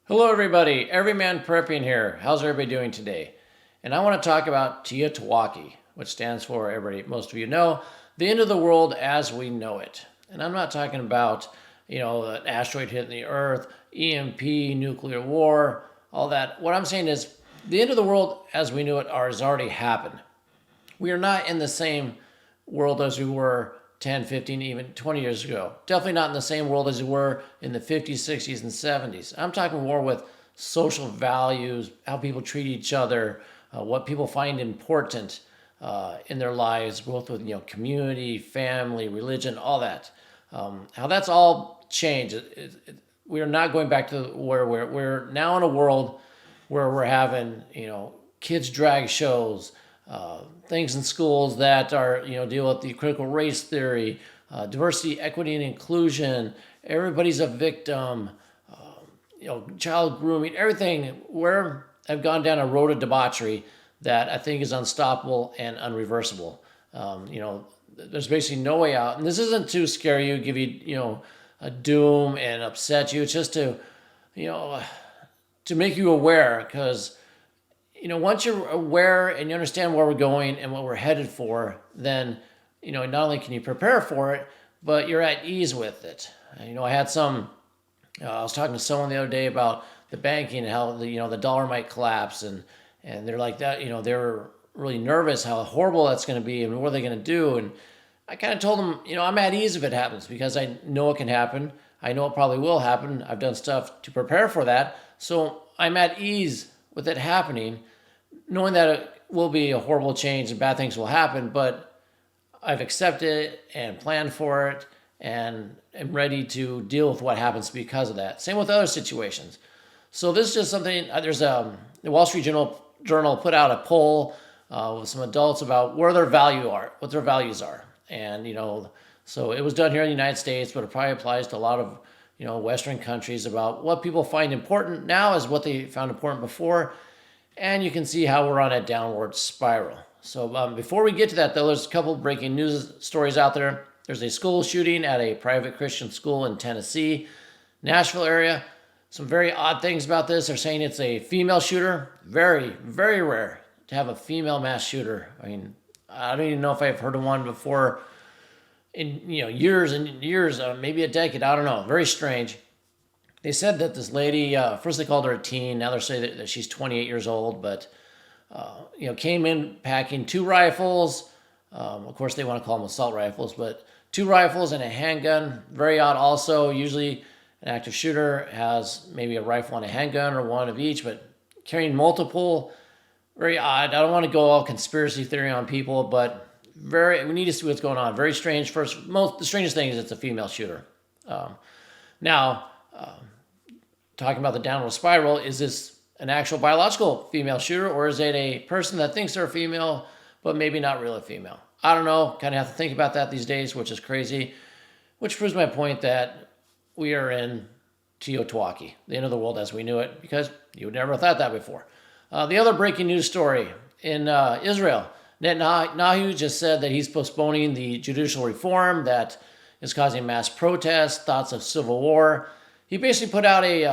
Hello everybody, Everyman Prepping here. How's everybody doing today? And I want to talk about Teotwawki, which stands for, most of you know, the end of the world as we know it. And I'm not talking about, an asteroid hitting the Earth, EMP, nuclear war, all that. What I'm saying is the end of the world as we knew it has already happened. We are not in the same world as we were 10, 15, even 20 years ago. Definitely not in the same world as we were in the 50s, 60s, and 70s. I'm talking more with social values, how people treat each other, what people find important in their lives, both with community, family, religion, all that. How that's all changed. We are not going back to where we're now in a world where we're having kids drag shows, things in schools that are deal with the critical race theory, diversity, equity, and inclusion. Everybody's a victim. Child grooming, everything. Where I've gone down a road of debauchery that I think is unstoppable and unreversible. There's basically no way out. And this isn't to scare you, give you a doom and upset you. It's just to to make you aware, because once you're aware and you understand where we're going and what we're headed for, then not only can you prepare for it, but you're at ease with it. I had I was talking to someone the other day about the banking and how the dollar might collapse, and they're like that. They're really nervous how horrible that's going to be and what are they going to do. And I kind of told them, I'm at ease if it happens, because I know it can happen. I know it probably will happen. I've done stuff to prepare for that, so I'm at ease with it happening, knowing that it will be a horrible change and bad things will happen, but I've accepted it and planned for it and am ready to deal with what happens because of that. Same with other situations. So this is just something, the Wall Street Journal put out a poll with some adults about where their what their values are. And, so it was done here in the United States, but it probably applies to a lot of, Western countries, about what people find important now is what they found important before. And you can see how we're on a downward spiral. So before we get to that, though, there's a couple breaking news stories out there. There's a school shooting at a private Christian school in Tennessee, Nashville area. Some very odd things about this. They're saying it's a female shooter. Very, very rare to have a female mass shooter. I mean, I don't even know if I've heard of one before in years and years, maybe a decade. I don't know. Very strange. They said that this lady, first they called her a teen. Now they're saying that she's 28 years old, but came in packing 2 rifles. Of course, they want to call them assault rifles, but 2 rifles and a handgun. Very odd. Also, usually an active shooter has maybe a rifle and a handgun, or one of each, but carrying multiple. Very odd. I don't want to go all conspiracy theory on people, but we need to see what's going on. Very strange. The strangest thing is it's a female shooter. Now, talking about the downward spiral, is this an actual biological female shooter, or is it a person that thinks they're a female, but maybe not really a female? I don't know. Kind of have to think about that these days, which is crazy. Which proves my point that we are in Teotwawki, the end of the world as we knew it, because you would never have thought that before. The other breaking news story in Israel, Netanyahu just said that he's postponing the judicial reform that is causing mass protests, thoughts of civil war. He basically put out it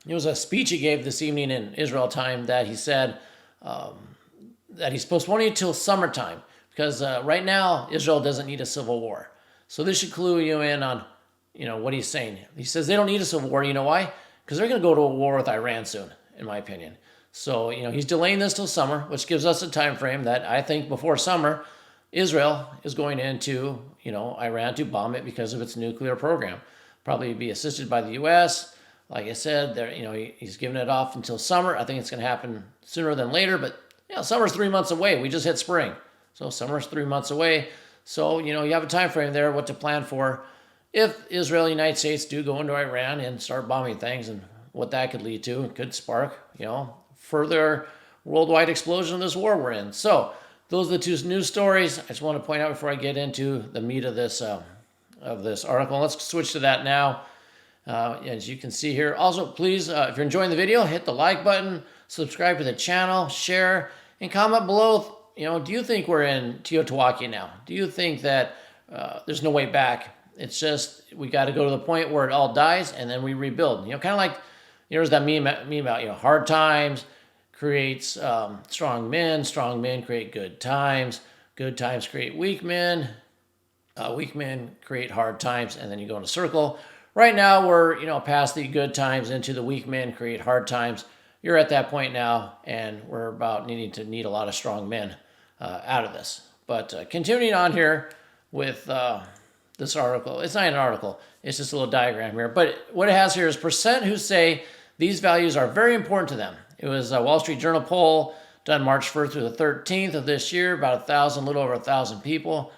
was a speech he gave this evening in Israel time, that he said that he's postponing it till summertime, because right now Israel doesn't need a civil war. So this should clue you in on what he's saying. He says they don't need a civil war. You know why? Because they're going to go to a war with Iran soon, in my opinion. So he's delaying this till summer, which gives us a time frame that I think before summer, Israel is going into Iran to bomb it because of its nuclear program. Probably be assisted by the U.S. Like I said, he's giving it off until summer. I think it's going to happen sooner than later, but summer's 3 months away. We just hit spring, so summer's 3 months away. So you have a time frame there, what to plan for if Israel and the United States do go into Iran and start bombing things, and what that could lead to. It could spark further worldwide explosion of this war we're in. So those are the 2 news stories I just want to point out before I get into the meat of this article. Let's switch to that now. As you can see here. Also, please, if you're enjoying the video, hit the like button, subscribe to the channel, share, and comment below. Do you think we're in Teotwawki now? Do you think that there's no way back? It's just we got to go to the point where it all dies and then we rebuild. Kind of like There's that meme about, hard times creates strong men create good times create weak men create hard times, and then you go in a circle. Right now, we're past the good times into the weak men create hard times. You're at that point now, and we're about need a lot of strong men out of this. But continuing on here with this article, it's not an article, it's just a little diagram here. But what it has here is percent who say these values are very important to them. It was a Wall Street Journal poll done March 1st through the 13th of this year, about a little over 1,000 people.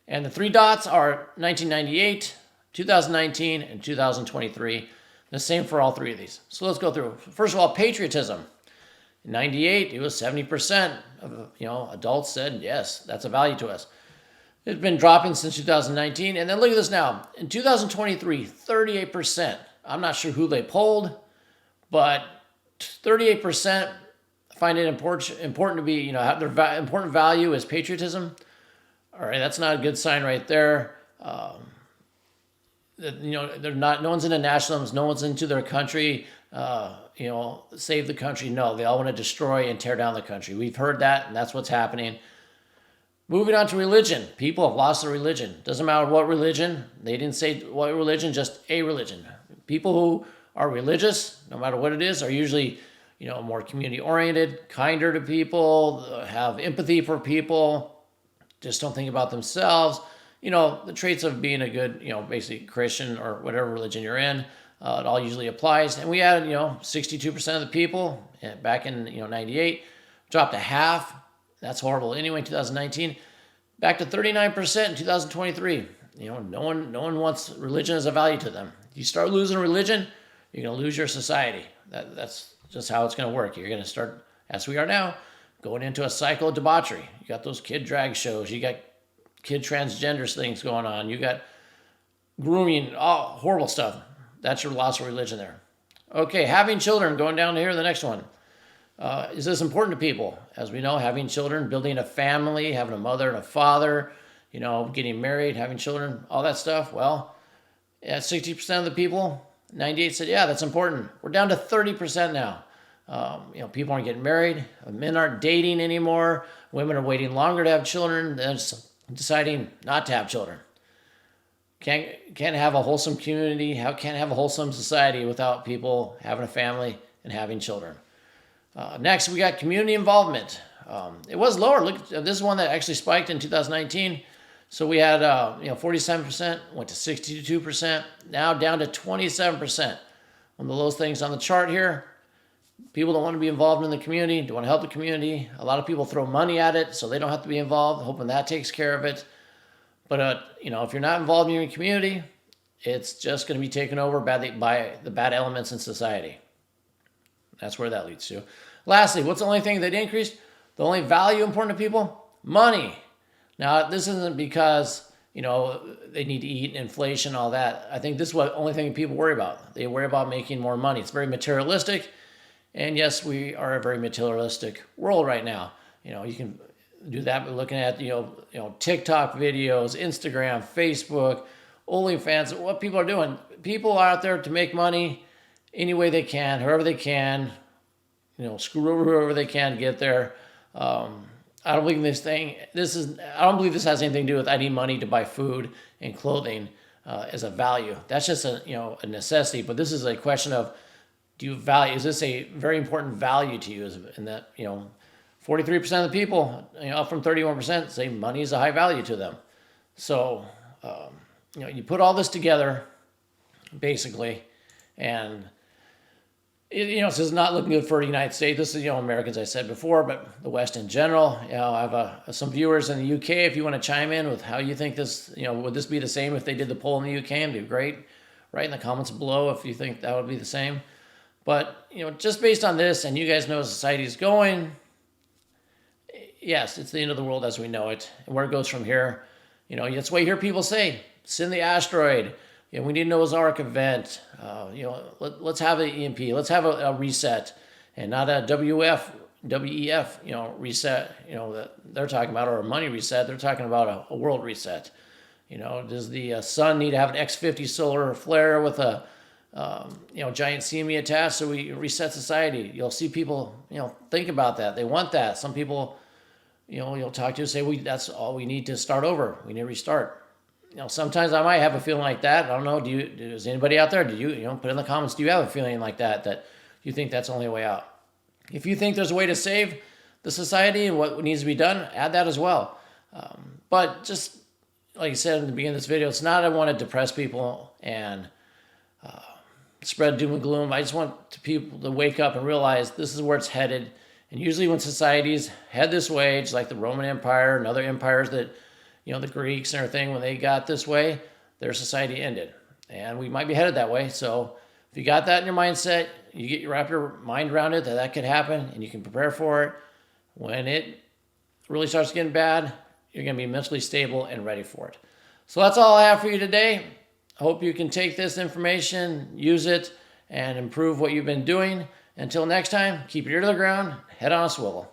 And the three dots are 1998, 2019, and 2023. The same for all three of these. So let's go through. First of all, patriotism. In 98, it was 70% of adults said, yes, that's a value to us. It's been dropping since 2019. And then look at this now. In 2023, 38%. I'm not sure who they polled, but 38% find it important to be, have their important value is patriotism. All right, that's not a good sign right there. They're not. No one's into nationalism. No one's into their country. Save the country. No, they all want to destroy and tear down the country. We've heard that, and that's what's happening. Moving on to religion. People have lost their religion. Doesn't matter what religion. They didn't say what religion, just a religion. People who are religious, no matter what it is, are usually, more community-oriented, kinder to people, have empathy for people, just don't think about themselves. The traits of being a good, basically Christian or whatever religion you're in, it all usually applies. And we had, 62% of the people back in, 98, dropped to half. That's horrible. Anyway, in 2019, back to 39% in 2023. No one wants religion as a value to them. You start losing religion, you're going to lose your society. That's just how it's going to work. You're going to start, as we are now, going into a cycle of debauchery. You got those kid drag shows. You got kid transgender things going on. You got grooming, horrible stuff. That's your loss of religion there. Okay, having children, going down to here, the next one. Is this important to people? As we know, having children, building a family, having a mother and a father, getting married, having children, all that stuff. Well, 60% of the people, 98 said, yeah, that's important. We're down to 30% now. People aren't getting married. Men aren't dating anymore. Women are waiting longer to have children than deciding not to have children. Can't have a wholesome community. Can't have a wholesome society without people having a family and having children. Next, we got community involvement. It was lower. Look, this is one that actually spiked in 2019. So we had 47%, went to 62%, now down to 27%. One of the lowest things on the chart here. People don't want to be involved in the community, don't want to help the community. A lot of people throw money at it so they don't have to be involved, hoping that takes care of it. But, if you're not involved in your community, it's just going to be taken over by the bad elements in society. That's where that leads to. Lastly, what's the only thing that increased? The only value important to people? Money. Now, this isn't because, they need to eat, inflation, all that. I think this is the only thing people worry about. They worry about making more money. It's very materialistic. And yes, we are a very materialistic world right now. You can do that by looking at, TikTok videos, Instagram, Facebook, OnlyFans, what people are doing. People are out there to make money any way they can, however they can, screw over whoever they can to get there. I don't believe I don't believe this has anything to do with I need money to buy food and clothing as a value. That's just a necessity. But this is a question of, is this a very important value to you? And that, 43% of the people, up from 31%, say money is a high value to them. So, you put all this together, basically, and this is not looking good for the United States. This is, Americans, I said before, but the West in general. I have some viewers in the UK. If you want to chime in with how you think this, would this be the same if they did the poll in the UK? It'd be great. Write in the comments below if you think that would be the same. But, just based on this, and you guys know society is going, yes, it's the end of the world as we know it. And where it goes from here, that's what you hear people say. Send the asteroid. We need a Noah's Ark event. Let's have an EMP. Let's have a reset, and not a WEF, reset. That they're talking about, or a money reset. They're talking about a world reset. Does the sun need to have an X50 solar flare with a giant CME attached, so we reset society. You'll see people, think about that. They want that. Some people, you'll talk to and say, that's all we need to start over. We need to restart. Sometimes I might have a feeling like that. I don't know. Does anybody out there, do you put in the comments, do you have a feeling like that you think that's the only way out? If you think there's a way to save the society and what needs to be done, add that as well. But just like I said in the beginning of this video, it's not I want to depress people and spread doom and gloom. I just want people to wake up and realize this is where it's headed. And usually when societies head this way, just like the Roman Empire and other empires that, the Greeks and everything, when they got this way, their society ended. And we might be headed that way. So if you got that in your mindset, you wrap your mind around it, that could happen, and you can prepare for it. When it really starts getting bad, you're going to be mentally stable and ready for it. So that's all I have for you today. I hope you can take this information, use it, and improve what you've been doing. Until next time, keep your ear to the ground, head on a swivel.